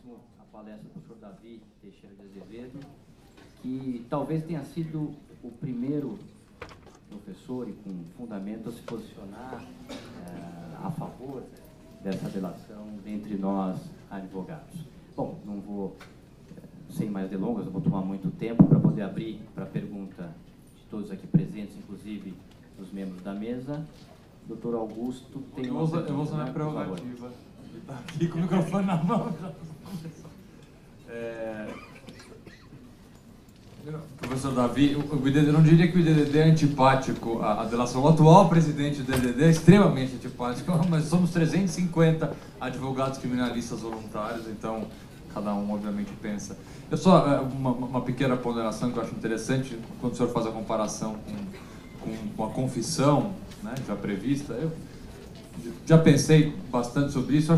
muitíssimo a palestra do Dr. Davi Teixeira de Azevedo, que talvez tenha sido o primeiro professor e com fundamento a se posicionar a favor dessa delação dentre nós advogados. Bom, não vou, sem mais delongas, não vou tomar muito tempo para poder abrir para a pergunta de todos aqui presentes, inclusive dos membros da mesa. Doutor Augusto, tem eu vou usar minha prerrogativa. Ele está aqui com o microfone na mão. Professor Davi, eu não diria que o IDDD é antipático à delação. O atual presidente do IDDD é extremamente antipático, mas somos 350 advogados criminalistas voluntários, então cada um obviamente pensa. Eu só uma pequena ponderação que eu acho interessante, quando o senhor faz a comparação com a confissão, né, já prevista. Eu já pensei bastante sobre isso.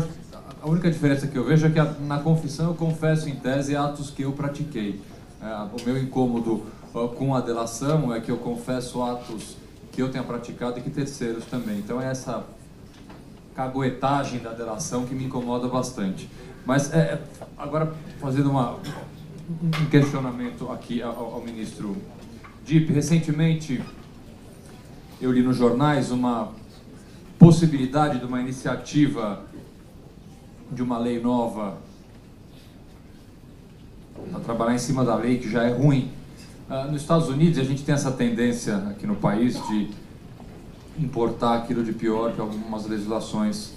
A única diferença que eu vejo é que na confissão eu confesso em tese atos que eu pratiquei. O meu incômodo com a delação é que eu confesso atos que eu tenha praticado e que terceiros também. Então é essa caguetagem da delação que me incomoda bastante. Mas agora fazendo um questionamento aqui ao ministro Dipp, recentemente eu li nos jornais uma possibilidade de uma iniciativa de uma lei nova para trabalhar em cima da lei que já é ruim. Nos Estados Unidos a gente tem essa tendência aqui no país de importar aquilo de pior que algumas legislações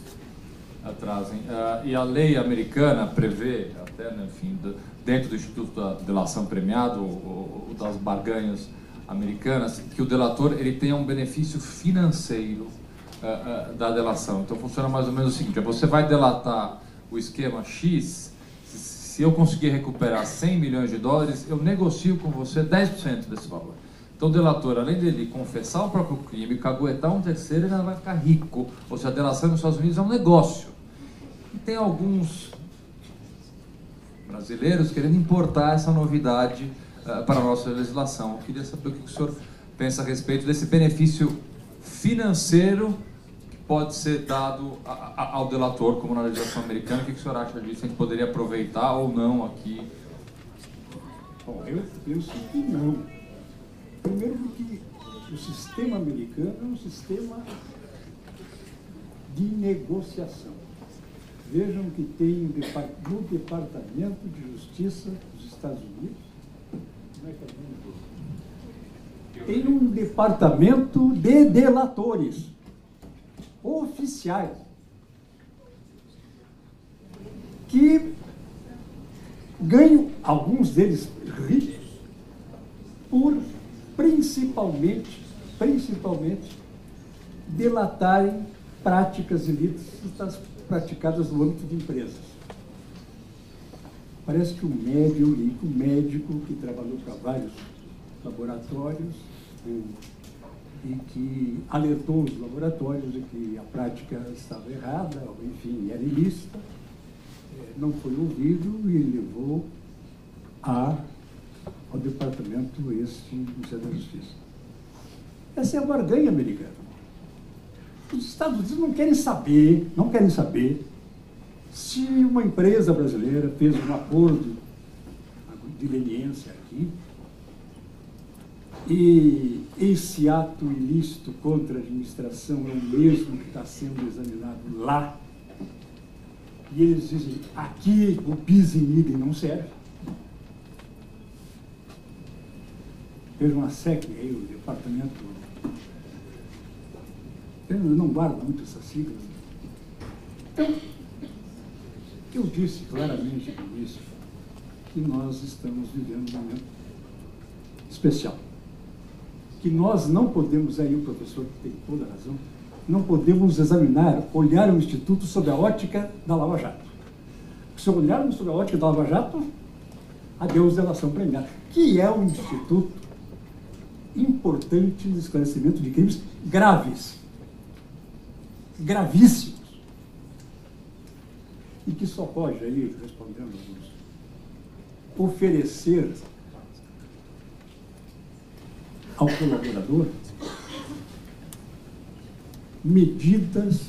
trazem. E a lei americana prevê, até, né, enfim, dentro do Instituto da Delação Premiada, ou das barganhas americanas, que o delator ele tenha um benefício financeiro da delação. Então funciona mais ou menos o seguinte: você vai delatar o esquema X, se eu conseguir recuperar 100 milhões de dólares, eu negocio com você 10% desse valor. Então o delator, além dele confessar o próprio crime, caguetar um terceiro, ele ainda vai ficar rico. Ou seja, a delação nos Estados Unidos é um negócio. E tem alguns brasileiros querendo importar essa novidade para a nossa legislação. Eu queria saber o que o senhor pensa a respeito desse benefício financeiro que pode ser dado ao delator, como na legislação americana. O que o senhor acha disso? A gente poderia aproveitar ou não aqui? Bom, eu penso que não. Primeiro porque o sistema americano é um sistema de negociação. Vejam que tem no Departamento de Justiça dos Estados Unidos, tem um departamento de delatores oficiais que ganham, alguns deles ricos, por principalmente delatarem práticas ilícitas praticadas no âmbito de empresas. Parece que eu li que o médico que trabalhou para vários laboratórios e que alertou os laboratórios de que a prática estava errada, ou enfim, era ilícita, não foi ouvido e ele levou ao departamento do Ministério da Justiça. Essa é a barganha americana. Os Estados Unidos não querem saber se uma empresa brasileira fez um acordo de leniência aqui e esse ato ilícito contra a administração é o mesmo que está sendo examinado lá. E eles dizem, aqui o bis in idem não serve. Vejam a SEC, aí, o departamento... Eu não guardo muito essas siglas. Então, eu disse claramente no início que nós estamos vivendo um momento especial. Que nós não podemos, aí o professor tem toda a razão, não podemos olhar o Instituto sob a ótica da Lava Jato. Se olharmos sob a ótica da Lava Jato, adeus delação premiada, que é um instituto importante no esclarecimento de crimes graves, gravíssimos, e que só pode, aí, respondendo alguns, oferecer ao colaborador medidas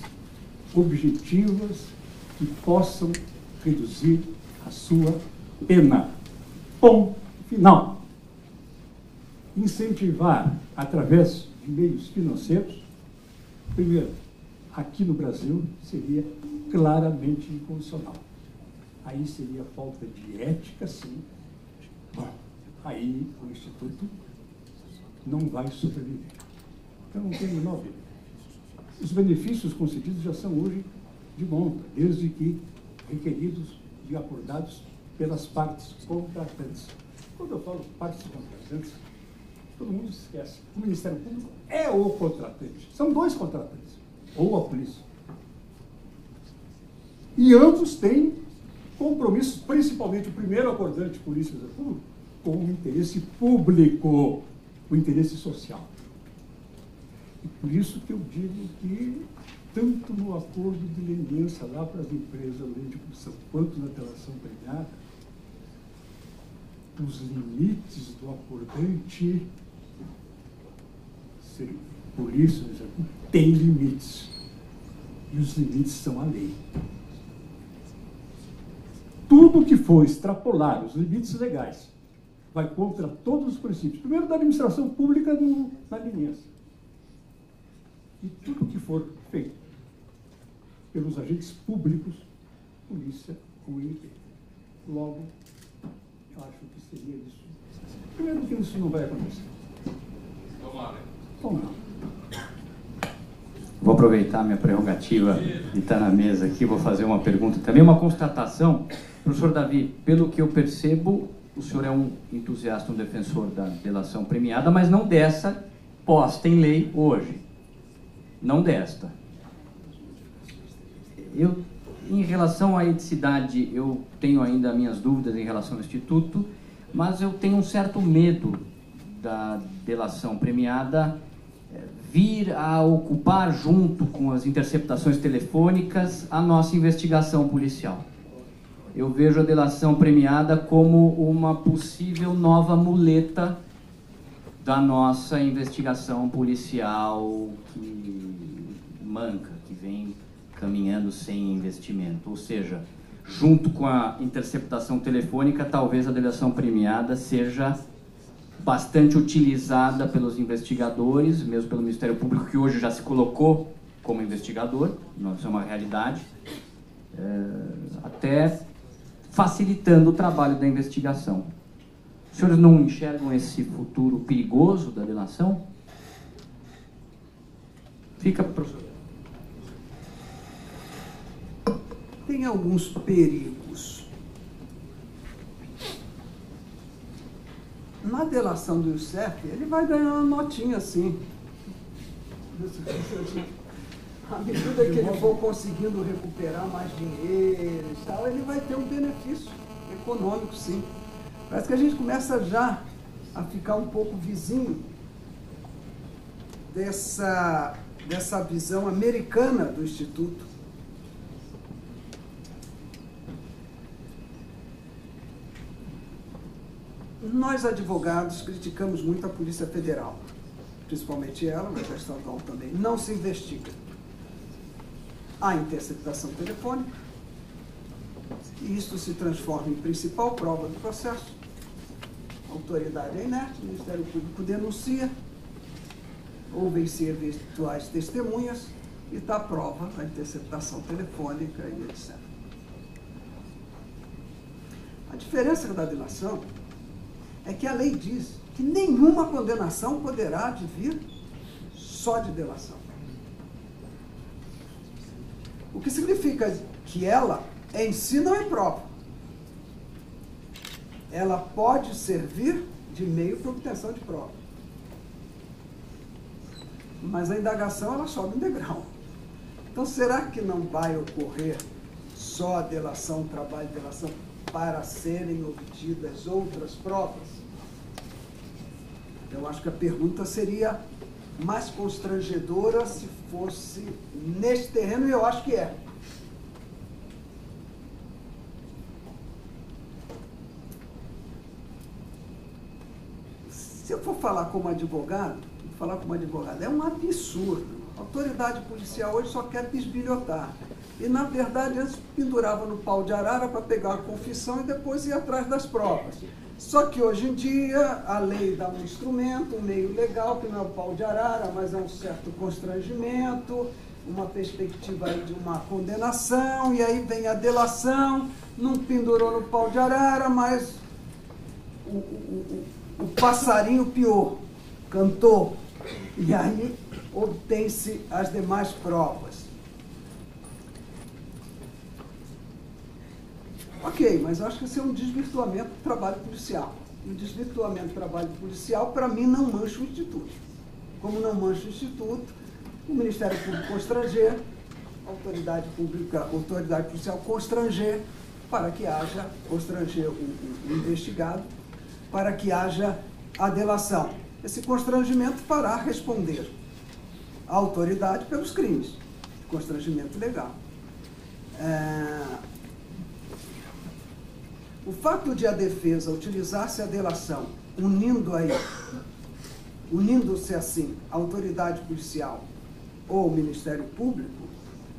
objetivas que possam reduzir a sua pena. Ponto final. Incentivar através de meios financeiros, primeiro, aqui no Brasil, seria claramente inconstitucional. Aí seria falta de ética, sim. Bom, aí o Instituto não vai sobreviver. Então, não tem menor dúvida. Os benefícios concedidos já são hoje de monta, desde que requeridos e acordados pelas partes contratantes. Quando eu falo partes contratantes, todo mundo esquece. O Ministério Público é o contratante. São dois contratantes, ou a polícia. E ambos têm compromissos, principalmente o primeiro acordante, Polícia e Ministério Público, com o interesse público, o interesse social. E por isso que eu digo que, tanto no acordo de leniência lá para as empresas além de corrupção, quanto na delação premiada, os limites do acordante, polícia, tem limites. E os limites são a lei. Tudo que for extrapolar os limites legais vai contra todos os princípios. Primeiro, da administração pública na leniência. E tudo que for feito pelos agentes públicos, polícia ou MP. Logo, eu acho que seria isso. Primeiro que isso não vai acontecer. Ou não. Vou aproveitar a minha prerrogativa de estar na mesa aqui, vou fazer uma pergunta, também uma constatação. Professor Davi, pelo que eu percebo, o senhor é um entusiasta, um defensor da delação premiada, mas não dessa posta em lei hoje. Não desta. Em relação à eticidade, eu tenho ainda minhas dúvidas em relação ao Instituto, mas eu tenho um certo medo da delação premiada vir a ocupar, junto com as interceptações telefônicas, a nossa investigação policial. Eu vejo a delação premiada como uma possível nova muleta da nossa investigação policial que manca, que vem caminhando sem investimento. Ou seja, junto com a interceptação telefônica, talvez a delação premiada seja bastante utilizada pelos investigadores, mesmo pelo Ministério Público, que hoje já se colocou como investigador, isso é uma realidade, até facilitando o trabalho da investigação. Os senhores não enxergam esse futuro perigoso da delação? Fica, professor. Tem alguns perigos. Na delação do IUCEP, ele vai ganhar uma notinha assim. À medida que ele for conseguindo recuperar mais dinheiro e tal, ele vai ter um benefício econômico, sim. Parece que a gente começa já a ficar um pouco vizinho dessa visão americana do Instituto. Nós, advogados, criticamos muito a Polícia Federal, principalmente ela, mas a estadual também. Não se investiga a interceptação telefônica, e isto se transforma em principal prova do processo. A autoridade é inerte, o Ministério Público denuncia, ouvem-se eventuais testemunhas e está a prova da interceptação telefônica e etc. A diferença da delação é que a lei diz que nenhuma condenação poderá advir só de delação. O que significa que ela, em si, não é prova. Ela pode servir de meio para obtenção de prova. Mas a indagação, ela sobe um degrau. Então, será que não vai ocorrer só a delação, o trabalho de delação, para serem obtidas outras provas? Eu acho que a pergunta seria mais constrangedora se fosse neste terreno, e eu acho que é. Se eu for falar como advogado, é um absurdo A autoridade policial hoje só quer bisbilhotar. E, na verdade, antes pendurava no pau de arara para pegar a confissão e depois ir atrás das provas. Só que, hoje em dia, a lei dá um instrumento, um meio legal, que não é o pau de arara, mas é um certo constrangimento, uma perspectiva aí de uma condenação, e aí vem a delação, não pendurou no pau de arara, mas o passarinho piou, cantou, e aí obtém-se as demais provas. Ok, mas eu acho que isso é um desvirtuamento do trabalho policial. E o desvirtuamento do trabalho policial, para mim, não mancha o Instituto. Como não mancha o Instituto, o Ministério Público constranger, a autoridade pública, a autoridade policial constranger, para que haja, constranger o investigado, para que haja a delação. Esse constrangimento fará responder a autoridade pelos crimes. Constrangimento legal. O fato de a defesa utilizar-se a delação, unindo-se assim a autoridade policial ou o Ministério Público,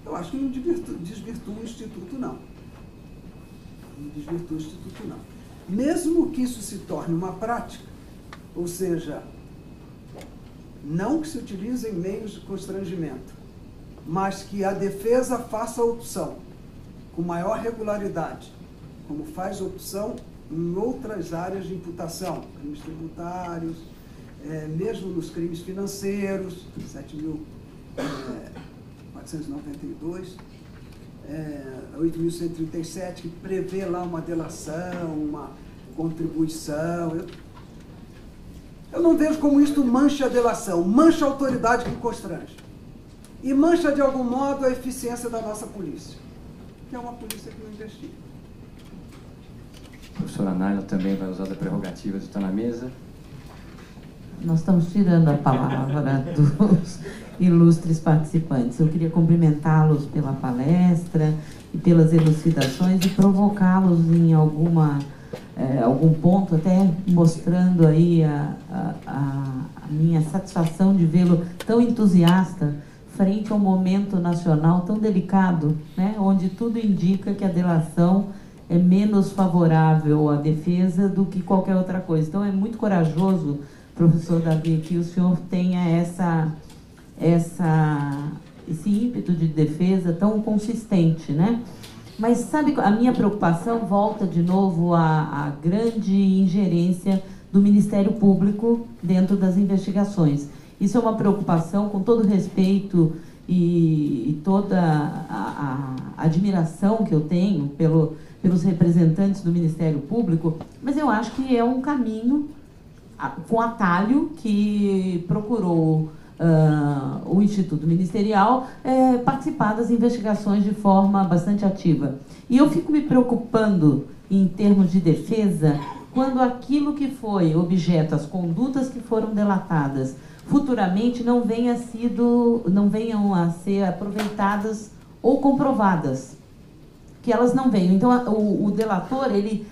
eu acho que não desvirtua o Instituto, não. Não desvirtua o Instituto, não. Mesmo que isso se torne uma prática, ou seja, não que se utilizem meios de constrangimento, mas que a defesa faça a opção com maior regularidade, como faz opção em outras áreas de imputação, crimes tributários, mesmo nos crimes financeiros, 7.492, 8.137, que prevê lá uma delação, uma contribuição. Eu não vejo como isto mancha a delação, mancha a autoridade que constrange. E mancha, de algum modo, a eficiência da nossa polícia, que é uma polícia que não investiga. A professora Naila também vai usar da prerrogativa de estar na mesa. Nós estamos tirando a palavra dos ilustres participantes. Eu queria cumprimentá-los pela palestra e pelas elucidações e provocá-los em algum ponto, até mostrando aí a minha satisfação de vê-lo tão entusiasta frente a um momento nacional tão delicado, né, onde tudo indica que a delação é menos favorável à defesa do que qualquer outra coisa. Então, é muito corajoso, professor Davi, que o senhor tenha esse ímpeto de defesa tão consistente, né? Mas, sabe, a minha preocupação volta de novo à grande ingerência do Ministério Público dentro das investigações. Isso é uma preocupação, com todo respeito e toda a admiração que eu tenho pelos representantes do Ministério Público, mas eu acho que é um caminho com atalho que procurou o Instituto Ministerial participar das investigações de forma bastante ativa. E eu fico me preocupando, em termos de defesa, quando aquilo que foi objeto, as condutas que foram delatadas, futuramente não venham a ser aproveitadas ou comprovadas, que elas não venham. Então, o delator, ele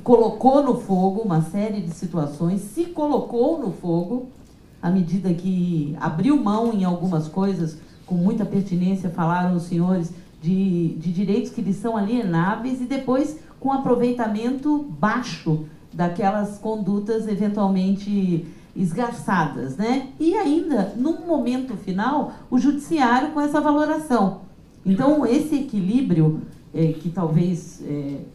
colocou no fogo uma série de situações, se colocou no fogo, à medida que abriu mão em algumas coisas, com muita pertinência, falaram os senhores, de direitos que lhes são alienáveis, e depois com aproveitamento baixo daquelas condutas eventualmente esgarçadas, né? E ainda, num momento final, o judiciário com essa valoração. Então, esse equilíbrio, que talvez,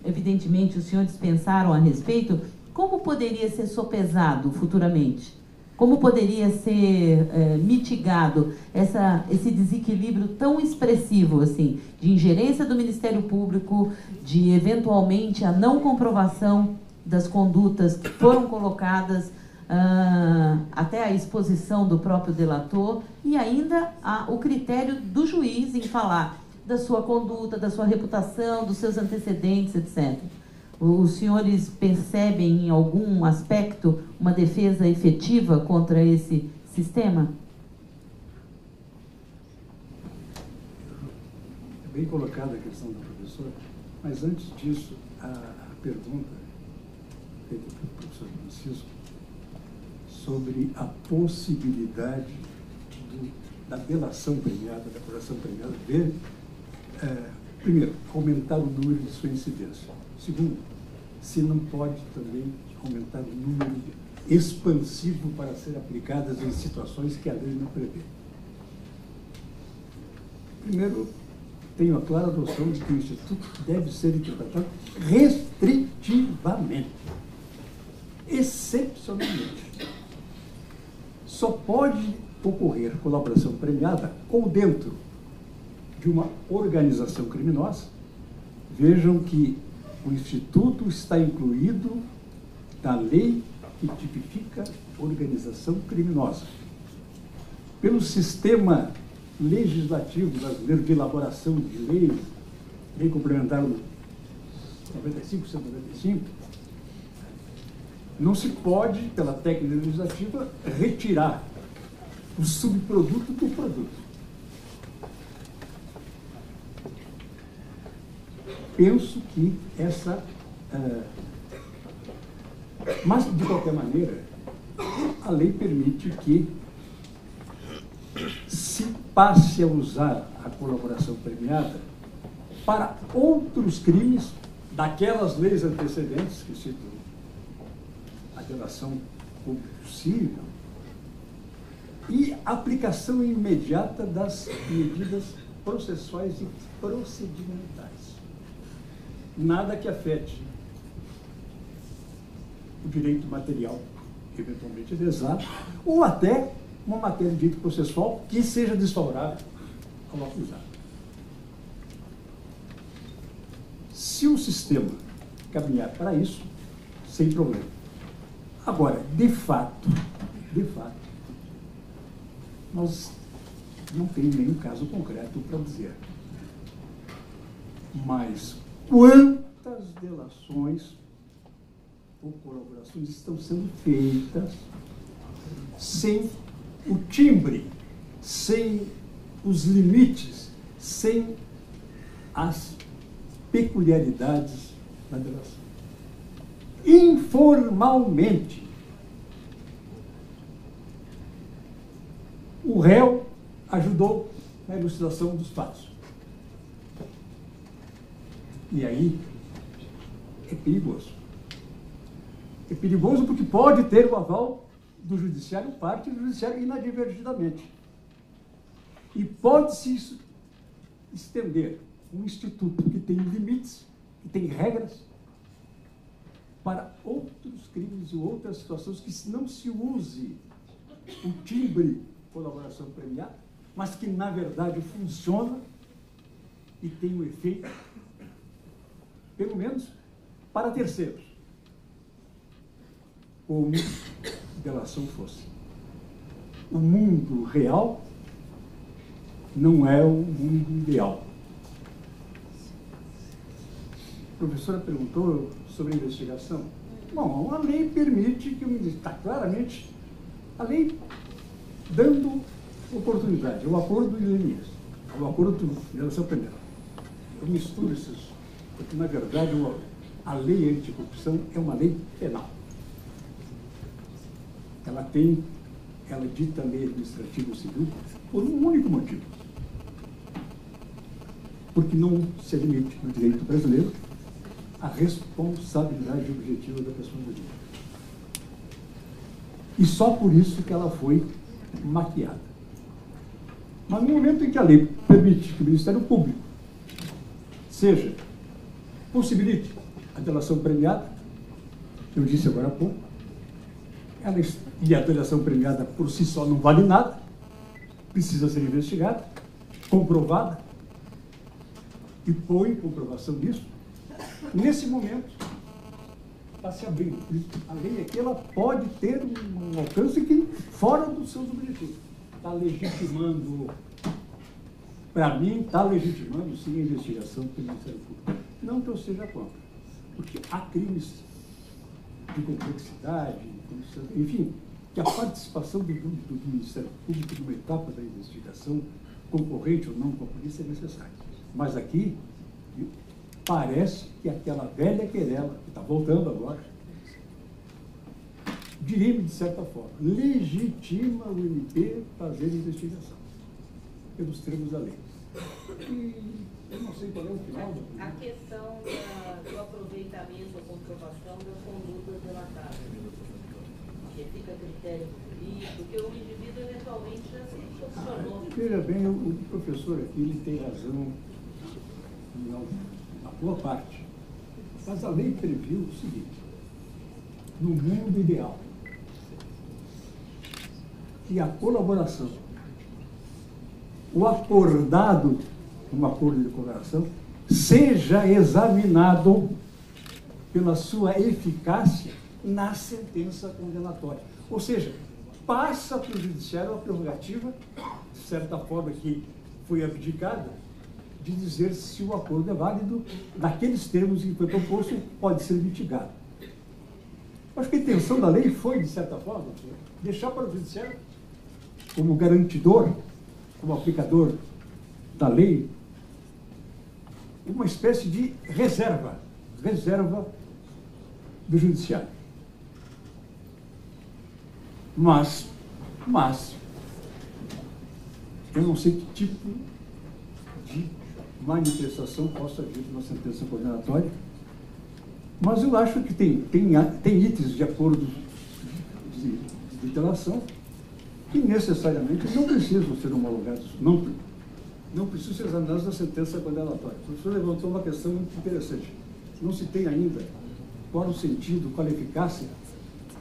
evidentemente, os senhores pensaram a respeito, como poderia ser sopesado futuramente? Como poderia ser mitigado esse desequilíbrio tão expressivo, assim, de ingerência do Ministério Público, de, eventualmente, a não comprovação das condutas que foram colocadas, até a exposição do próprio delator, e ainda o critério do juiz em falar da sua conduta, da sua reputação, dos seus antecedentes, etc. Os senhores percebem em algum aspecto uma defesa efetiva contra esse sistema? É bem colocada a questão do professor, mas antes disso, a pergunta feita pelo professor Francisco sobre a possibilidade da delação premiada, da acusação premiada, dele, primeiro, aumentar o número de sua incidência. Segundo, se não pode também aumentar o número expansivo para ser aplicadas em situações que a lei não prevê. Primeiro, tenho a clara noção de que o Instituto deve ser interpretado restritivamente, excepcionalmente. Só pode ocorrer colaboração premiada ou dentro de uma organização criminosa. Vejam que o Instituto está incluído na lei que tipifica organização criminosa. Pelo sistema legislativo brasileiro de elaboração de leis, lei complementar 95/195, não se pode, pela técnica legislativa, retirar o subproduto do produto. Penso que essa... mas, de qualquer maneira, a lei permite que se passe a usar a colaboração premiada para outros crimes daquelas leis antecedentes que citam a delação possível e aplicação imediata das medidas processuais e procedimentais. Nada que afete o direito material, eventualmente lesado, ou até uma matéria de direito processual que seja desfavorável ao acusado. Se o sistema caminhar para isso, sem problema. Agora, de fato, nós não temos nenhum caso concreto para dizer. Mas quantas delações ou colaborações estão sendo feitas sem o timbre, sem os limites, sem as peculiaridades da delação. Informalmente, o réu ajudou na elucidação dos fatos. E aí é perigoso. É perigoso porque pode ter o aval do judiciário, parte do judiciário inadvertidamente. E pode-se estender um instituto que tem limites, que tem regras, para outros crimes e outras situações que não se use o timbre colaboração premiada, mas que, na verdade, funciona e tem um efeito, pelo menos, para terceiros, como delação fosse. O mundo real não é o mundo ideal. A professora perguntou sobre a investigação. Bom, a lei permite que o Ministério, está claramente, a lei dando oportunidade, o acordo de limites, o acordo de relação penal. Eu misturo esses, porque, na verdade, a lei anticorrupção é uma lei penal. Ela dita a lei administrativa civil por um único motivo. Porque não se admite no direito brasileiro a responsabilidade objetiva da pessoa jurídica. E só por isso que ela foi maquiada. Mas no momento em que a lei permite que o Ministério Público possibilite a delação premiada, eu disse agora há pouco, e a delação premiada por si só não vale nada, precisa ser investigada, comprovada, e põe comprovação disso. Nesse momento, está se abrindo. A lei aqui ela pode ter um alcance que fora dos seus objetivos. Está legitimando, para mim, está legitimando sim a investigação do Ministério Público. Não que eu seja contra, porque há crimes de complexidade, enfim, que a participação do Ministério Público numa etapa da investigação, concorrente ou não com a polícia, é necessária. Mas aqui, parece que aquela velha querela, que está voltando agora, dirime, de certa forma, legitima o MP fazer investigação. pelos termos da lei. E eu não sei qual é o final. A questão do aproveitamento ou comprovação das condutas delatadas, que fica a critério do juiz, porque o indivíduo eventualmente já se posicionou. Veja bem, o professor aqui ele tem razão na boa parte. Mas a lei previu o seguinte: no mundo ideal, que a colaboração, o acordado, um acordo de colaboração, seja examinado pela sua eficácia na sentença condenatória. Ou seja, passa para o judiciário a prerrogativa, de certa forma que foi abdicada, de dizer se o acordo é válido, naqueles termos em que foi proposto, pode ser mitigado. Acho que a intenção da lei foi, de certa forma, deixar para o judiciário, como garantidor, como aplicador da lei, uma espécie de reserva do judiciário. Mas, eu não sei que tipo de manifestação possa vir de uma sentença condenatória, mas eu acho que tem itens de acordo de delação que necessariamente não precisam ser homologados, não precisam ser examinados na sentença condenatória. O professor levantou uma questão muito interessante. Não se tem ainda qual o sentido, qual a eficácia,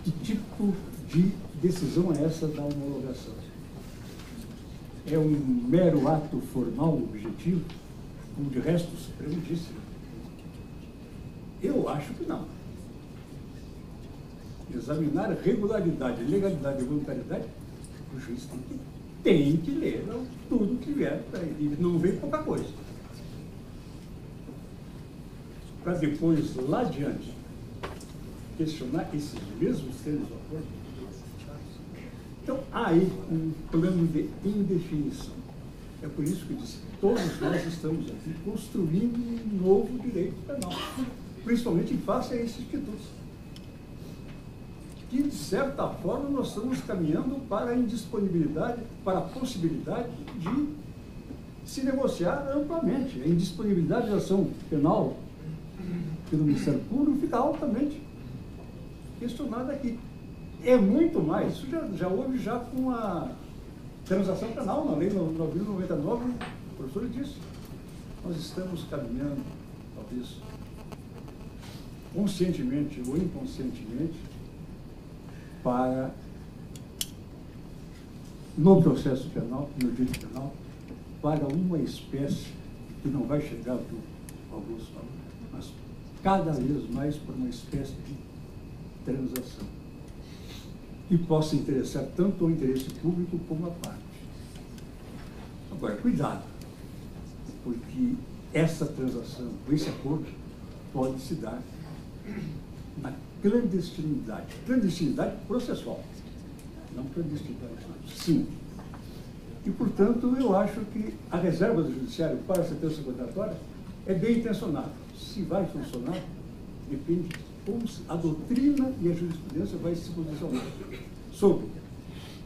que tipo de decisão é essa da homologação. É um mero ato formal, objetivo, como de resto o Supremo disse? Eu acho que não. Examinar regularidade, legalidade e voluntariedade, o juiz tem que ler tudo que vier para ele, não vem pouca coisa. Para depois, lá adiante, questionar esses mesmos termos do acordo. Então, há aí um plano de indefinição. É por isso que eu disse, todos nós estamos aqui construindo um novo direito penal, principalmente em face a esses institutos. Que, de certa forma, nós estamos caminhando para a indisponibilidade, para a possibilidade de se negociar amplamente. A indisponibilidade de ação penal pelo Ministério Público fica altamente questionada aqui. É muito mais, isso já houve já com a transação penal, na Lei 9.099, o professor disse. Nós estamos caminhando, talvez, conscientemente ou inconscientemente, para, no processo penal, no direito penal, para uma espécie que não vai chegar do Augusto, mas cada vez mais para uma espécie de transação que possa interessar tanto ao interesse público como à parte. Agora, cuidado, porque essa transação, esse acordo, pode se dar na clandestinidade processual, não clandestinidade, sim. E, portanto, eu acho que a reserva do judiciário para a sentença condenatória é bem intencionada. Se vai funcionar, depende de como a doutrina e a jurisprudência vai se posicionar sobre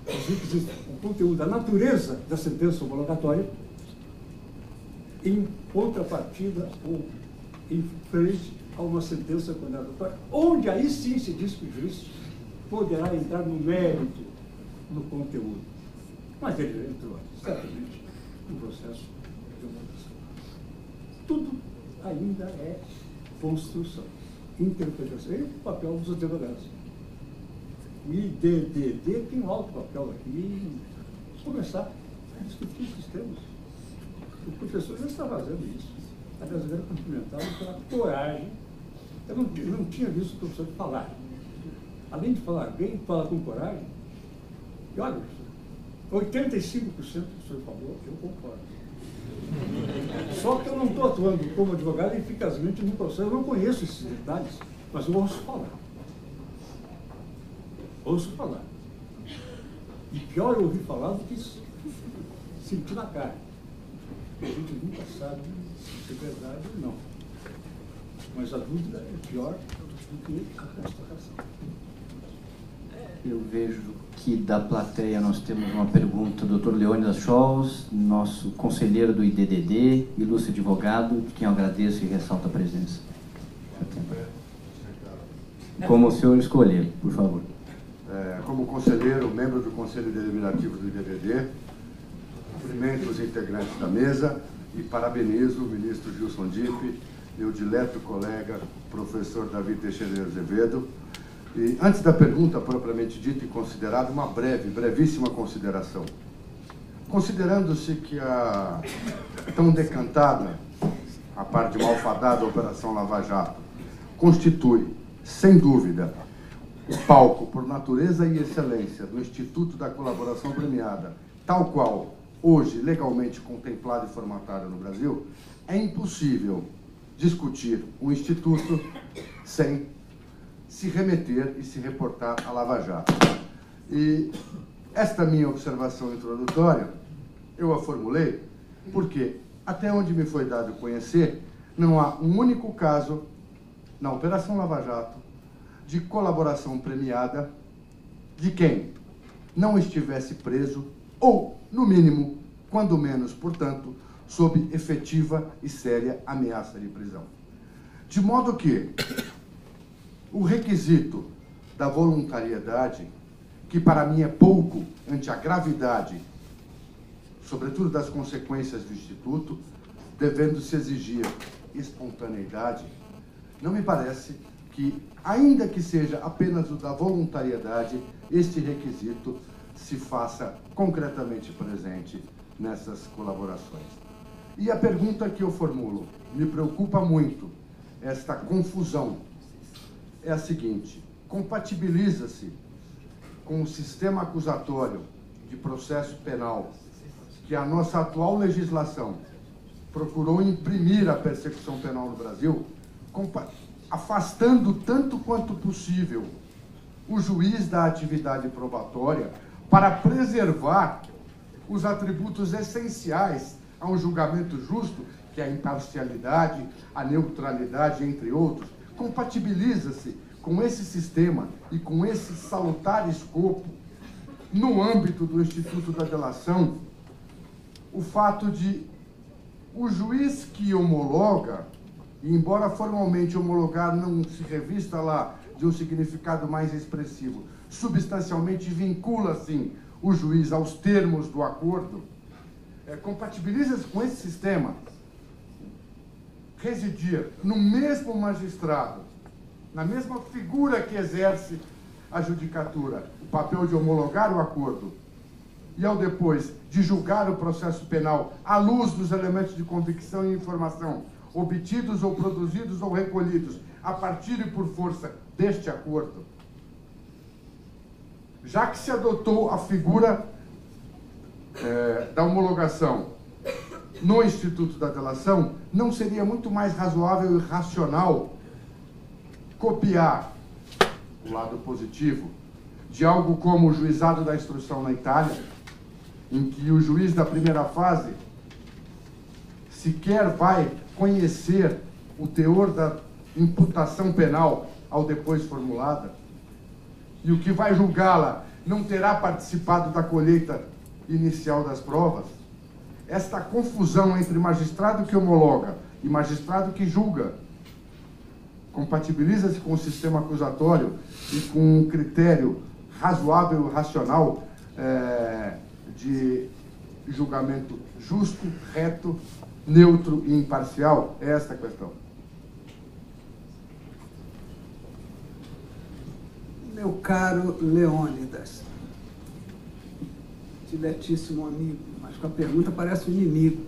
os requisitos, o conteúdo, a natureza da sentença homologatória em contrapartida ou em frente a uma sentença condenatória, onde aí sim se diz que o juiz poderá entrar no mérito, no conteúdo. Mas ele entrou, certamente, no processo de homologação. Tudo ainda é construção, interpretação. E o papel dos advogados. O IDDD tem um alto papel aqui em começar a discutir esses temas. O professor já está fazendo isso. Aliás, eu quero cumprimentá-lo pela coragem. Eu não tinha visto o professor falar. Além de falar bem, fala com coragem. E olha, 85% do que o senhor falou, eu concordo. Só que eu não estou atuando como advogado eficazmente no processo. Eu não conheço esses detalhes, mas eu ouço falar. Ouço falar. E pior eu ouvir falar do que sentir na carne. Porque a gente nunca sabe se é verdade ou não. Mas a dúvida é pior do que a constatação. Eu vejo que da plateia nós temos uma pergunta do Dr. Leônidas Scholz, nosso conselheiro do IDDD, ilustre advogado, de quem eu agradeço e ressalto a presença. Como o senhor escolher, por favor. Como conselheiro, membro do Conselho Deliberativo do IDDD, cumprimento os integrantes da mesa e parabenizo o ministro Gilson Dipp, meu dileto colega, professor Davi Teixeira de Azevedo. E antes da pergunta propriamente dita e considerada, uma brevíssima consideração. Considerando-se que a tão decantada, a par de malfadada Operação Lava Jato, constitui, sem dúvida, o palco por natureza e excelência do Instituto da Colaboração Premiada, tal qual hoje legalmente contemplado e formatado no Brasil, é impossível discutir o Instituto sem se remeter e se reportar à Lava Jato. E esta minha observação introdutória, eu a formulei porque, até onde me foi dado conhecer, não há um único caso na Operação Lava Jato de colaboração premiada de quem não estivesse preso ou, no mínimo, quando menos, portanto, sob efetiva e séria ameaça de prisão. De modo que o requisito da voluntariedade, que para mim é pouco ante a gravidade, sobretudo das consequências do Instituto, devendo-se exigir espontaneidade, não me parece que, ainda que seja apenas o da voluntariedade, este requisito se faça concretamente presente nessas colaborações. E a pergunta que eu formulo, me preocupa muito esta confusão, é a seguinte: compatibiliza-se com o sistema acusatório de processo penal que a nossa atual legislação procurou imprimir à persecução penal no Brasil, afastando tanto quanto possível o juiz da atividade probatória para preservar os atributos essenciais a um julgamento justo, que é a imparcialidade, a neutralidade, entre outros. Compatibiliza-se com esse sistema e com esse salutar escopo, no âmbito do Instituto da Delação, o fato de o juiz que homologa, e embora formalmente homologar não se revista lá de um significado mais expressivo, substancialmente vincula, sim, o juiz aos termos do acordo, compatibiliza-se com esse sistema residir no mesmo magistrado, na mesma figura que exerce a judicatura, o papel de homologar o acordo, e ao depois de julgar o processo penal à luz dos elementos de convicção e informação obtidos ou produzidos ou recolhidos a partir e por força deste acordo. Já que se adotou a figura da homologação no Instituto da Delação, não seria muito mais razoável e racional copiar o lado positivo de algo como o juizado da instrução na Itália, em que o juiz da primeira fase sequer vai conhecer o teor da imputação penal ao depois formulada, e o que vai julgá-la não terá participado da colheita inicial das provas. Esta confusão entre magistrado que homologa e magistrado que julga compatibiliza-se com o sistema acusatório e com um critério razoável e racional de julgamento justo, reto, neutro e imparcial? É esta a questão. Meu caro Leônidas, diletíssimo amigo, mas com a pergunta parece um inimigo.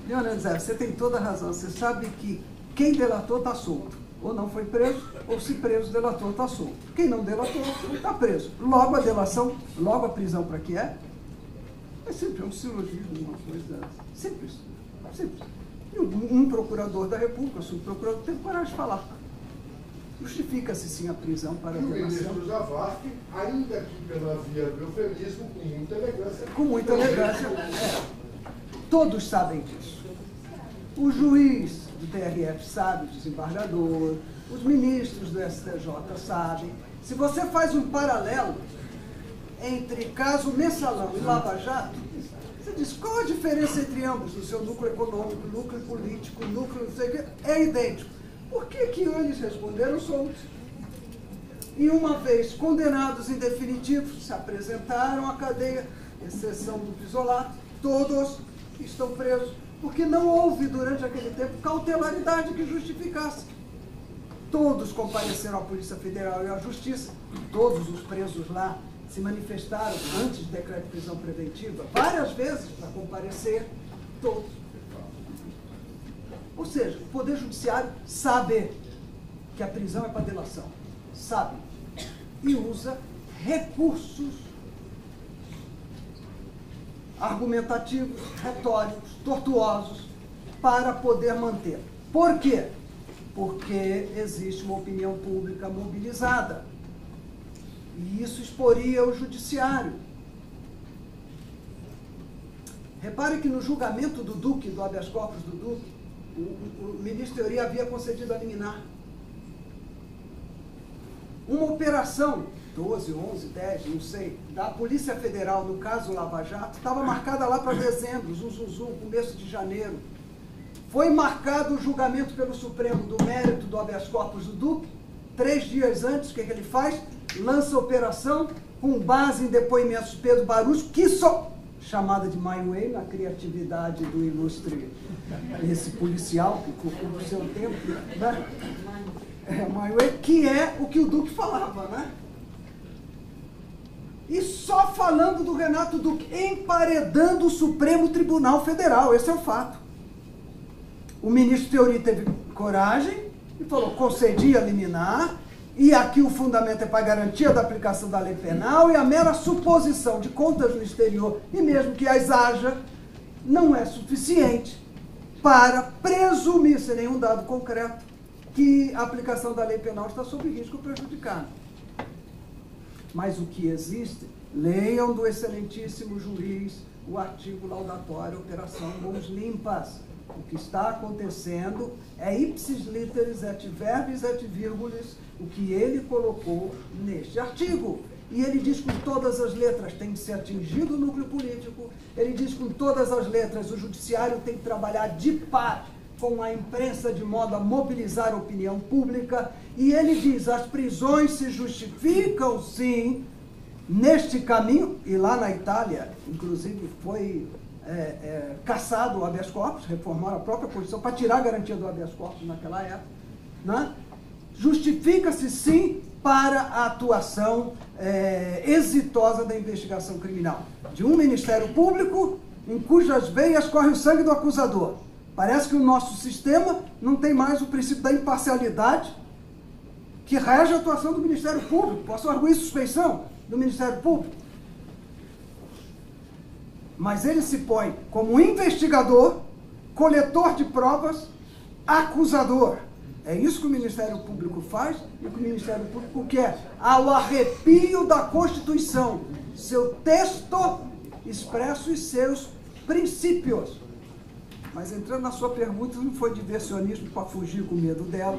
Leônidas, você tem toda a razão. Você sabe que quem delatou está solto. Ou não foi preso, ou se preso, delator está solto. Quem não delatou, está preso. Logo a delação, logo a prisão para que é? É sempre um silogismo, uma coisa simples. Simples. E um procurador da República, o subprocurador, tem coragem de falar. Justifica-se sim a prisão para a delação. O ministro Zavascki, ainda que pela via do eufemismo, com muita elegância. Com muita elegância. Todos sabem disso. O juiz do TRF sabe, o desembargador, os ministros do STJ sabem, Se você faz um paralelo entre caso Mensalão e Lava Jato, você diz, qual a diferença entre ambos? O seu núcleo econômico, núcleo político, núcleo não sei o quê, é idêntico. Por que eles responderam soltos? E uma vez condenados em definitivo, se apresentaram à cadeia, exceção do Pisolato, todos estão presos, porque não houve durante aquele tempo cautelaridade que justificasse. Todos compareceram à Polícia Federal e à Justiça, todos os presos lá se manifestaram antes do decreto de prisão preventiva, várias vezes para comparecer, todos. Ou seja, o Poder Judiciário sabe que a prisão é para delação, sabe, e usa recursos argumentativos, retóricos, tortuosos, para poder manter. Por quê? Porque existe uma opinião pública mobilizada. E isso exporia o judiciário. Repare que no julgamento do Duque, do habeas corpus do Duque, o ministro Teori havia concedido a liminar. Uma operação, 12, 11, 10, não sei, da Polícia Federal, no caso Lava Jato, estava marcada lá para dezembro, começo de janeiro. Foi marcado o julgamento pelo Supremo do mérito do habeas corpus do Duque. 3 dias antes, o que ele faz? Lança a operação com base em depoimentos de Pedro Baruch, que só chamada de My Way, na criatividade do ilustre esse policial, que ocupa o seu tempo, né? My Way, que é o que o Duque falava, né? E só falando do Renato Duque, emparedando o Supremo Tribunal Federal, esse é o fato. O ministro Teori teve coragem e falou, concedi a liminar, e aqui o fundamento é para garantia da aplicação da lei penal, e a mera suposição de contas no exterior, e mesmo que as haja, não é suficiente para presumir, sem nenhum dado concreto, que a aplicação da lei penal está sob risco prejudicado. Mas o que existe, leiam do excelentíssimo juiz o artigo laudatório Operação Mãos Limpas. O que está acontecendo é ipsis literis et verbis et virgulis, o que ele colocou neste artigo. E ele diz com todas as letras, tem que ser atingido o núcleo político, ele diz com todas as letras, o judiciário tem que trabalhar de par com a imprensa de modo a mobilizar a opinião pública, e ele diz, as prisões se justificam sim neste caminho, e lá na Itália, inclusive, foi cassado o habeas corpus, reformaram a própria Constituição para tirar a garantia do habeas corpus naquela época, né? Justifica-se sim para a atuação exitosa da investigação criminal de um Ministério Público em cujas veias corre o sangue do acusador. Parece que o nosso sistema não tem mais o princípio da imparcialidade que rege a atuação do Ministério Público. Posso arguir suspeição do Ministério Público? Mas ele se põe como investigador, coletor de provas, acusador. É isso que o Ministério Público faz e que o Ministério Público quer, ao arrepio da Constituição, seu texto expresso e seus princípios. Mas entrando na sua pergunta, não foi diversionismo para fugir com medo dela,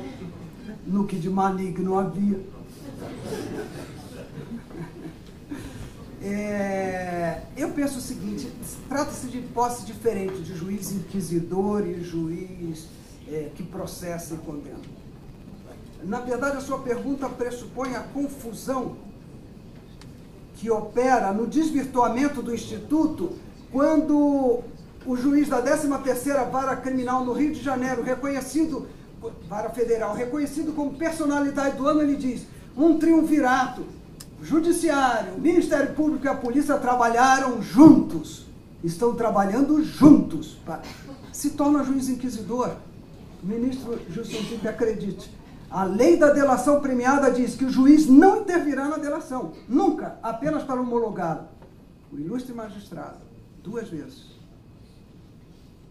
no que de maligno havia. Eu penso o seguinte, trata-se de hipótese diferente de juiz inquisidor e juiz que processa e condena. Na verdade, a sua pergunta pressupõe a confusão que opera no desvirtuamento do Instituto quando o juiz da 13ª Vara Criminal no Rio de Janeiro, reconhecido, Vara Federal, reconhecido como personalidade do ano, ele diz, um triunvirato, o Judiciário, o Ministério Público e a Polícia trabalharam juntos, estão trabalhando juntos, se torna juiz inquisidor. O ministro Gilson Dipp, acredite, a lei da delação premiada diz que o juiz não intervirá na delação, nunca, apenas para homologá-la. O ilustre magistrado, 2 vezes,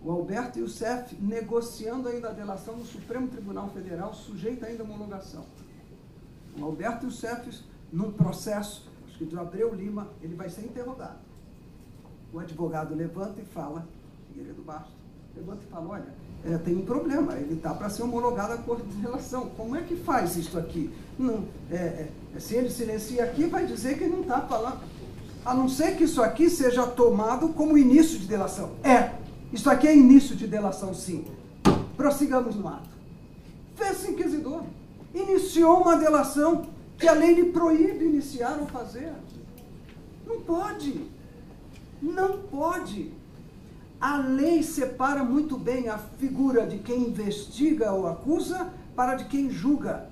o Alberto Youssef negociando ainda a delação no Supremo Tribunal Federal, sujeito ainda a homologação. O Alberto Youssef, num processo, acho que do Abreu Lima, ele vai ser interrogado. O advogado levanta e fala, Figueiredo Bastos, levanta e fala, olha, tem um problema, ele está para ser homologado a acordo de relação. Como é que faz isso aqui? Não, se ele silencia aqui, vai dizer que ele não está falando. A não ser que isso aqui seja tomado como início de delação. Isso aqui é início de delação, sim. Prossigamos no ato. Fez-se inquisidor. Iniciou uma delação que a lei lhe proíbe iniciar ou fazer. Não pode. Não pode. A lei separa muito bem a figura de quem investiga ou acusa para de quem julga.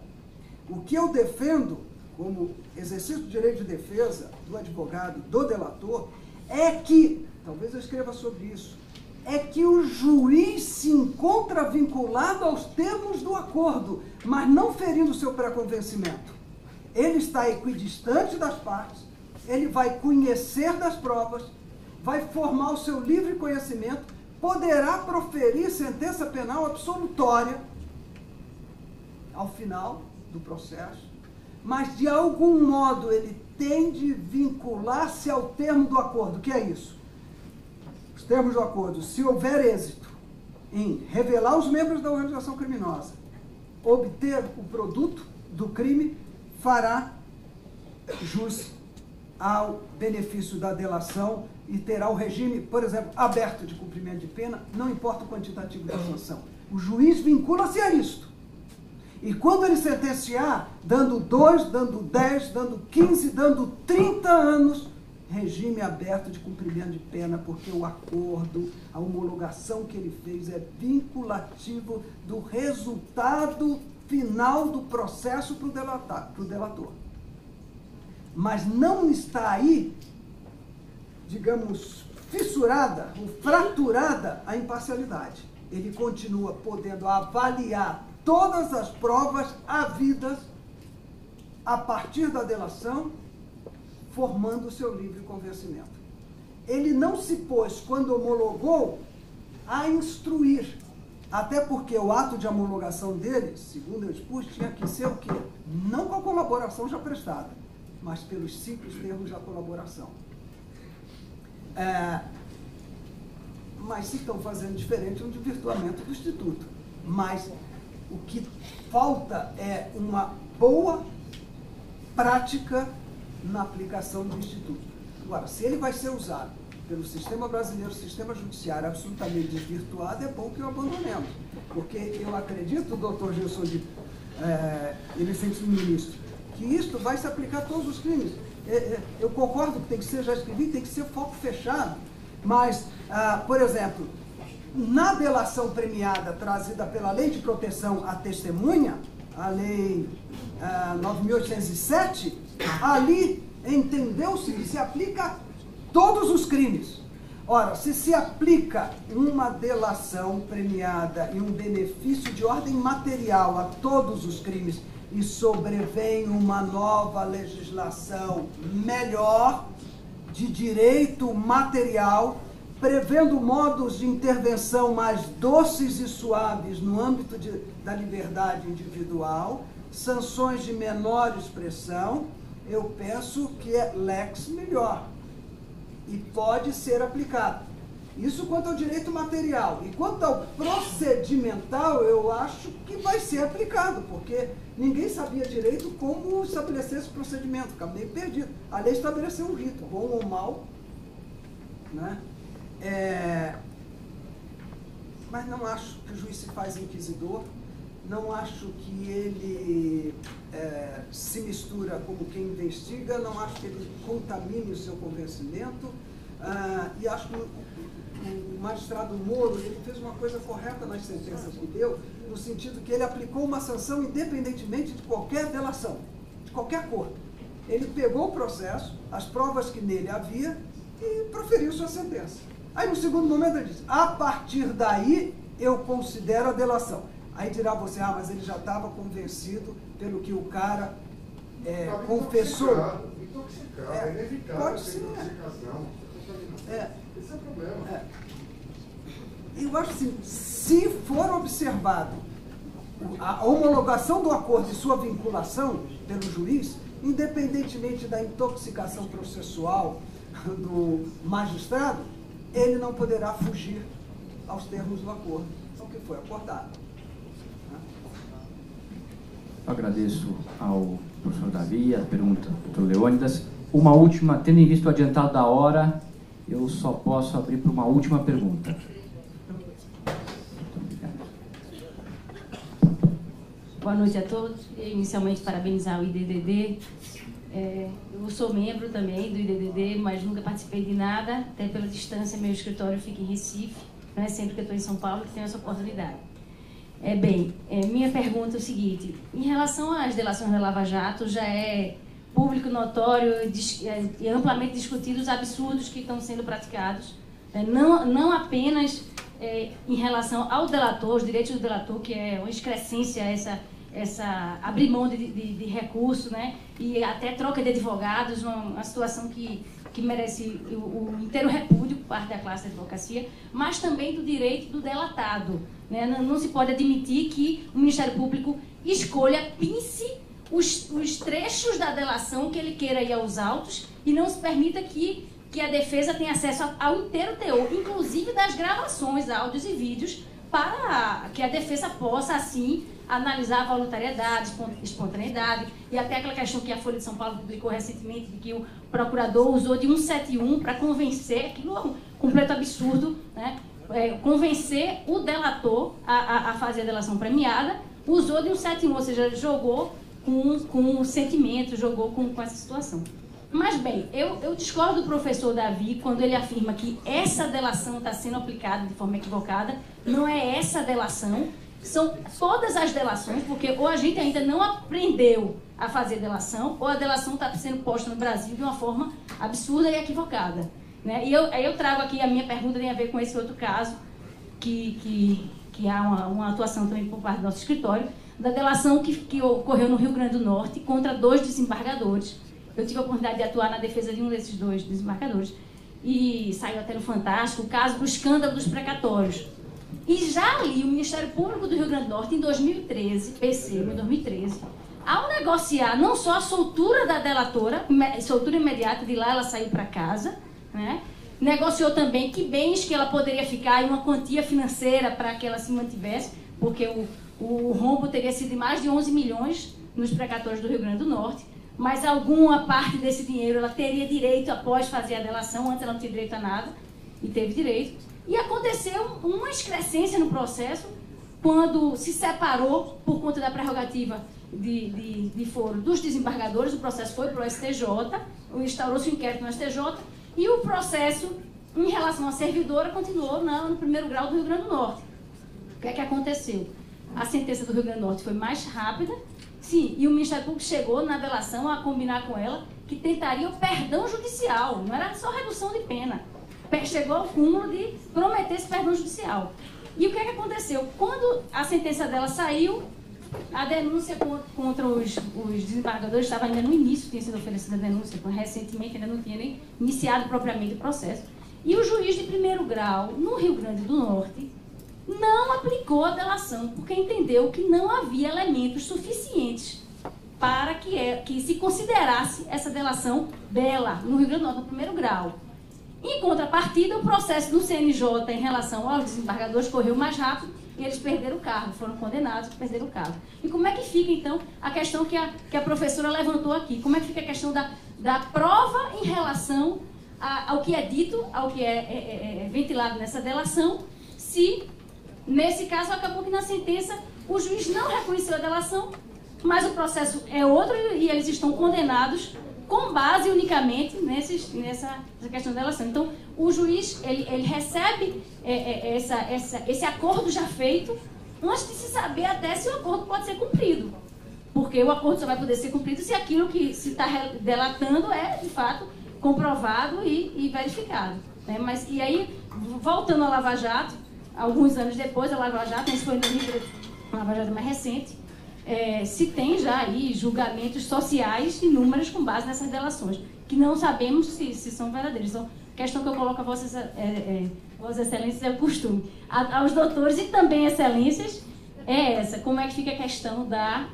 O que eu defendo, como exercício do direito de defesa do advogado, do delator, é que, talvez eu escreva sobre isso, é que o juiz se encontra vinculado aos termos do acordo, mas não ferindo seu pré-convencimento. Ele está equidistante das partes, ele vai conhecer das provas, vai formar o seu livre conhecimento, poderá proferir sentença penal absolutória ao final do processo, mas de algum modo ele tem de vincular-se ao termo do acordo. O que é isso? Os termos do acordo, se houver êxito em revelar os membros da organização criminosa, obter o produto do crime, fará jus ao benefício da delação e terá o regime, por exemplo, aberto de cumprimento de pena, não importa o quantitativo da sanção. O juiz vincula-se a isto. E quando ele sentenciar, dando 2, dando 10, dando 15, dando 30 anos, regime aberto de cumprimento de pena, porque o acordo, a homologação que ele fez é vinculativo do resultado final do processo para o delator. Mas não está aí, digamos, fissurada ou fraturada a imparcialidade. Ele continua podendo avaliar todas as provas havidas a partir da delação, formando o seu livre convencimento. Ele não se pôs, quando homologou, a instruir, até porque o ato de homologação dele, segundo eu expus, tinha que ser o quê? Não com a colaboração já prestada, mas pelos simples termos da colaboração. Mas se estão fazendo diferente, um desvirtuamento do Instituto. Mas o que falta é uma boa prática na aplicação do Instituto. Agora, se ele vai ser usado pelo sistema brasileiro, sistema judiciário absolutamente desvirtuado, é bom que o abandonemos. Porque eu acredito, doutor Gilson, excelentíssimo ministro, que isto vai se aplicar a todos os crimes. Eu concordo que tem que ser, já escrevi, tem que ser foco fechado. Mas, por exemplo, na delação premiada trazida pela Lei de Proteção à Testemunha, a Lei 9.807, ali entendeu-se que se aplica a todos os crimes. Ora, se aplica uma delação premiada e um benefício de ordem material a todos os crimes e sobrevém uma nova legislação melhor de direito material, prevendo modos de intervenção mais doces e suaves no âmbito da liberdade individual, sanções de menor expressão, eu penso que é lex melhor e pode ser aplicado. Isso quanto ao direito material. E quanto ao procedimental, eu acho que vai ser aplicado, porque ninguém sabia direito como estabelecer esse procedimento, ficava meio perdido. A lei estabeleceu um rito, bom ou mal, né? Mas não acho que o juiz se faz inquisidor, não acho que ele se mistura como quem investiga, não acho que ele contamine o seu convencimento, e acho que o magistrado Moro, ele fez uma coisa correta nas sentenças que deu, no sentido que ele aplicou uma sanção independentemente de qualquer delação, de qualquer cor. Ele pegou o processo, as provas que nele havia, e proferiu sua sentença. Aí, no segundo momento, ele disse, a partir daí, eu considero a delação. Aí dirá você, mas ele já estava convencido pelo que o cara confessou. Intoxicado, inevitável. Pode ser. Esse é o problema. Eu acho assim, se for observado a homologação do acordo e sua vinculação pelo juiz, independentemente da intoxicação processual do magistrado, ele não poderá fugir aos termos do acordo, o que foi acordado. Eu agradeço ao professor Davi, a pergunta do Leônidas. Uma última, tendo em vista o adiantado da hora, eu só posso abrir para uma última pergunta. Boa noite a todos. Inicialmente, parabenizar o IDDD. Eu sou membro também do IDDD, mas nunca participei de nada, até pela distância. Meu escritório fica em Recife, não é sempre que eu estou em São Paulo que tenho essa oportunidade. Minha pergunta é o seguinte: em relação às delações da Lava Jato, já é público, notório e amplamente discutido os absurdos que estão sendo praticados, não apenas em relação ao delator, os direitos do delator, que é uma excrescência, essa abrir mão de recurso, né? E até troca de advogados, uma situação que merece o inteiro repúdio por parte da classe da advocacia, mas também do direito do delatado, né? Não se pode admitir que o Ministério Público escolha, pince os trechos da delação que ele queira ir aos autos e não se permita que a defesa tenha acesso ao inteiro teor, inclusive das gravações, áudios e vídeos, para que a defesa possa, assim, analisar a voluntariedade, espontaneidade, e até aquela questão que a Folha de São Paulo publicou recentemente, de que o procurador usou de 171 para convencer, aquilo é um completo absurdo, né? Convencer o delator a fazer a delação premiada, usou de 171, ou seja, jogou com sentimento, jogou com essa situação. Mas, bem, eu discordo do professor Davi quando ele afirma que essa delação está sendo aplicada de forma equivocada. Não é essa delação, são todas as delações, porque ou a gente ainda não aprendeu a fazer delação, ou a delação está sendo posta no Brasil de uma forma absurda e equivocada, né? E eu trago aqui, a minha pergunta tem a ver com esse outro caso, que há uma atuação também por parte do nosso escritório, da delação que ocorreu no Rio Grande do Norte contra 2 desembargadores. Eu tive a oportunidade de atuar na defesa de um desses 2 desembargadores e saiu até no Fantástico o caso do escândalo dos precatórios. E já ali o Ministério Público do Rio Grande do Norte, em 2013, em 2013, ao negociar não só a soltura da delatora, soltura imediata, de lá ela saiu para casa, né? Negociou também que bens que ela poderia ficar e uma quantia financeira para que ela se mantivesse, porque o rombo teria sido de mais de 11 milhões nos precatórios do Rio Grande do Norte, mas alguma parte desse dinheiro ela teria direito após fazer a delação, antes ela não tinha direito a nada, e teve direito. E aconteceu uma excrescência no processo, quando se separou, por conta da prerrogativa de foro dos desembargadores, o processo foi para o STJ, instaurou-se um inquérito no STJ, e o processo, em relação à servidora, continuou no primeiro grau do Rio Grande do Norte. O que é que aconteceu? A sentença do Rio Grande do Norte foi mais rápida, sim, e o Ministério Público chegou na delação a combinar com ela que tentaria o perdão judicial, não era só redução de pena. Chegou ao cúmulo de prometer esse perdão judicial. E o que é que aconteceu? Quando a sentença dela saiu, a denúncia contra os desembargadores estava ainda no início, tinha sido oferecida a denúncia, recentemente ainda não tinha nem iniciado propriamente o processo. E o juiz de primeiro grau, no Rio Grande do Norte, não aplicou a delação, porque entendeu que não havia elementos suficientes para que se considerasse essa delação dela, no Rio Grande do Norte, no primeiro grau. Em contrapartida, o processo do CNJ em relação aos desembargadores correu mais rápido e eles perderam o cargo, foram condenados e perderam o cargo. E como é que fica, então, a questão que a professora levantou aqui? Como é que fica a questão da prova em relação ao que é dito, ao que é ventilado nessa delação, se, nesse caso, acabou que na sentença o juiz não reconheceu a delação, mas o processo é outro e eles estão condenados com base unicamente nessa questão da delação. Então, o juiz ele recebe esse acordo já feito antes de se saber até se o acordo pode ser cumprido. Porque o acordo só vai poder ser cumprido se aquilo que se está delatando é, de fato, comprovado e verificado, né? E aí, voltando à Lava Jato, alguns anos depois, a Lava Jato, isso foi em 2013, a Lava Jato mais recente, se tem já aí julgamentos sociais inúmeros com base nessas delações, que não sabemos se são verdadeiros. Então, a questão que eu coloco a Vossas Excelências é o costume. Aos doutores e também excelências é essa. Como é que fica a questão da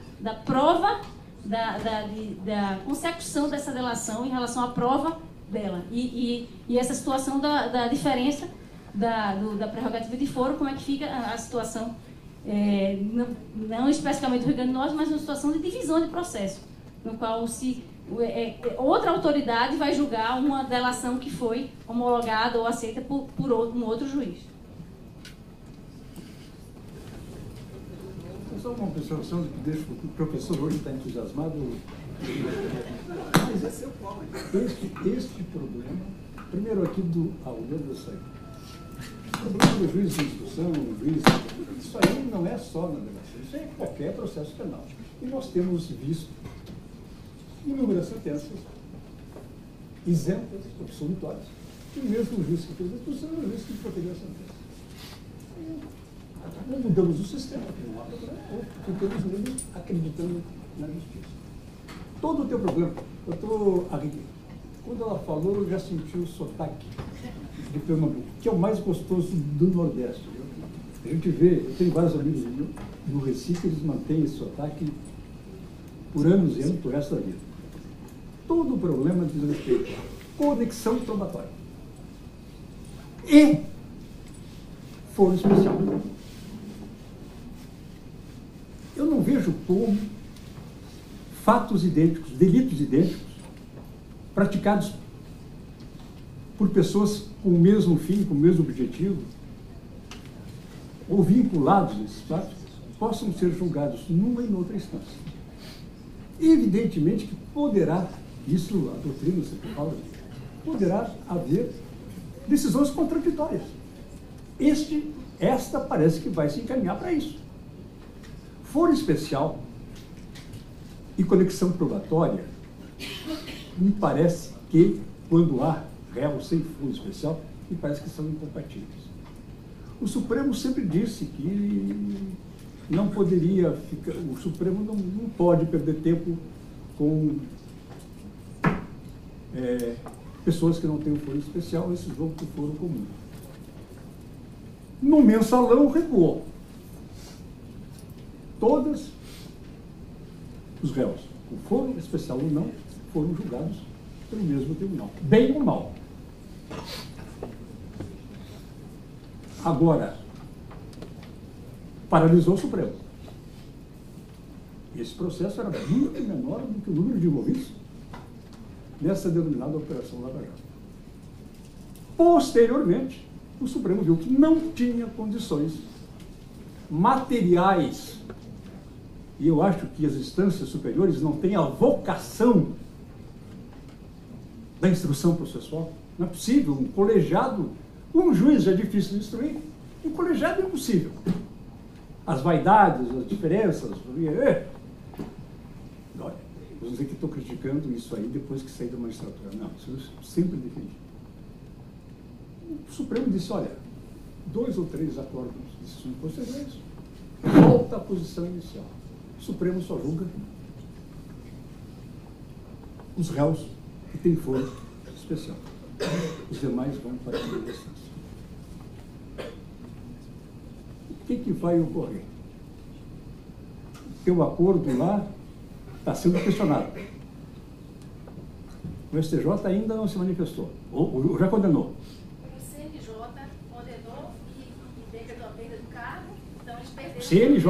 prova, da consecução dessa delação em relação à prova dela. E essa situação da diferença da prerrogativa de foro, como é que fica a situação, não especificamente do Rio Grande do Norte, mas uma situação de divisão de processo, no qual outra autoridade vai julgar uma delação que foi homologada ou aceita por um outro juiz. Só uma observação que deixa o professor hoje está entusiasmado. Mas esse é o qual, este problema, primeiro aqui do Almeida Saí. O problema do juiz de instrução, isso aí não é só na delação, isso é qualquer processo penal. E nós temos visto inúmeras sentenças isentas, absolutórias, e mesmo o juiz que fez a instrução é o juiz que proferiu a sentença. Não mudamos o sistema, não há problema, ou ficamos mesmo acreditando na justiça. Todo o teu problema, eu estou aqui. Quando ela falou, eu já senti o sotaque de Pernambuco, que é o mais gostoso do Nordeste. A gente vê, eu tenho vários amigos no Recife, eles mantêm esse sotaque por anos e anos, por resto da vida. Todo o problema diz respeito à conexão probatória e foro especial. Eu não vejo como fatos idênticos, delitos idênticos, praticados por pessoas com o mesmo fim, com o mesmo objetivo, ou vinculados nesses fatos, possam ser julgados numa e noutra instância. Evidentemente que poderá, isso a doutrina sempre fala, poderá haver decisões contraditórias. Esta parece que vai se encaminhar para isso. Foro especial e conexão probatória, me parece que, quando há réu sem foro especial, me parece que são incompatíveis. O Supremo sempre disse que não poderia ficar, o Supremo não pode perder tempo com pessoas que não têm o foro especial, esse jogo do foro comum. No mensalão recuou. Todos os réus, com foro especial ou não, foram julgados pelo mesmo tribunal, bem ou mal. Agora, paralisou o Supremo. Esse processo era muito menor do que o número de envolvidos nessa denominada Operação Lava Jato. Posteriormente, o Supremo viu que não tinha condições materiais, e eu acho que as instâncias superiores não têm a vocação da instrução processual. Não é possível, um colegiado, um juiz é difícil de instruir, um colegiado é impossível. As vaidades, as diferenças, olha, vou dizer que estou criticando isso aí depois que saí da magistratura. Não, isso eu sempre defendi. O Supremo disse, olha, 2 ou 3 acordos de decisões posteriores, volta à posição inicial. O Supremo só julga os réus que têm foro especial. Os demais vão para a segunda instância. O que vai ocorrer? Teu acordo lá está sendo questionado. O STJ ainda não se manifestou, ou já condenou. O CNJ condenou e decretou a perda do cargo, então eles perderam... CNJ?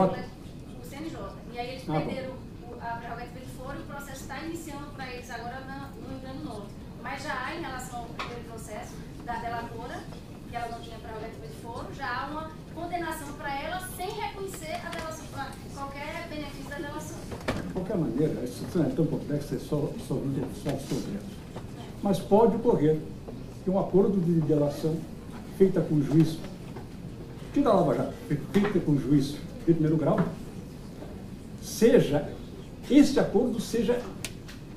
O CNJ. E aí eles perderam a prerrogativa de foro e o processo está iniciando para eles agora no Rio Grande do Norte. Mas já há, em relação ao primeiro processo da delatora, que ela não tinha prerrogativa de foro, já há uma condenação para ela sem reconhecer a delação, qualquer benefício da delação. De qualquer maneira, a situação é tão complexa, é só sobre. Mas pode ocorrer que um acordo de delação feita com juiz, tira a Lava Jato, feita com juiz de primeiro grau, este acordo seja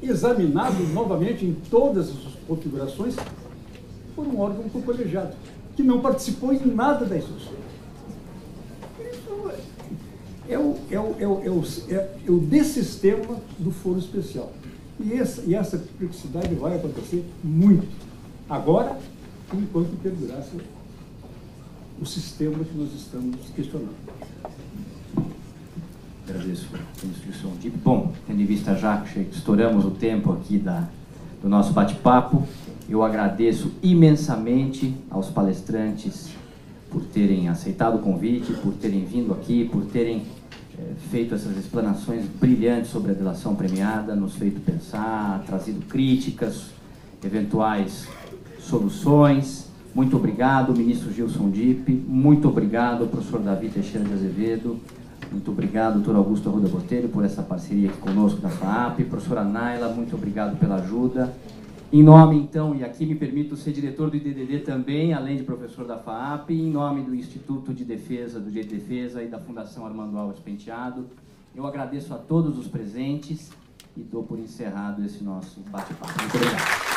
examinado novamente em todas as configurações por um órgão colegiado, que não participou em nada da instrução. Isso é o dessistema do foro especial. E essa complexidade vai acontecer muito. Agora, enquanto perdurasse o sistema que nós estamos questionando. Agradeço a instrução de... Bom, tendo em vista já que estouramos o tempo aqui do nosso bate-papo, Eu agradeço imensamente aos palestrantes por terem aceitado o convite, por terem vindo aqui, por terem feito essas explanações brilhantes sobre a delação premiada, nos feito pensar, trazido críticas, eventuais soluções. Muito obrigado, ministro Gilson Dipp. Muito obrigado, professor Davi Teixeira de Azevedo. Muito obrigado, doutor Augusto Arruda Botelho, por essa parceria aqui conosco da FAAP. Professora Naila, muito obrigado pela ajuda. Em nome, então, e aqui me permito ser diretor do IDDD também, além de professor da FAAP, em nome do Instituto de Defesa, do Direito de Defesa e da Fundação Armando Alves Penteado, eu agradeço a todos os presentes e dou por encerrado esse nosso bate-papo. Muito obrigado.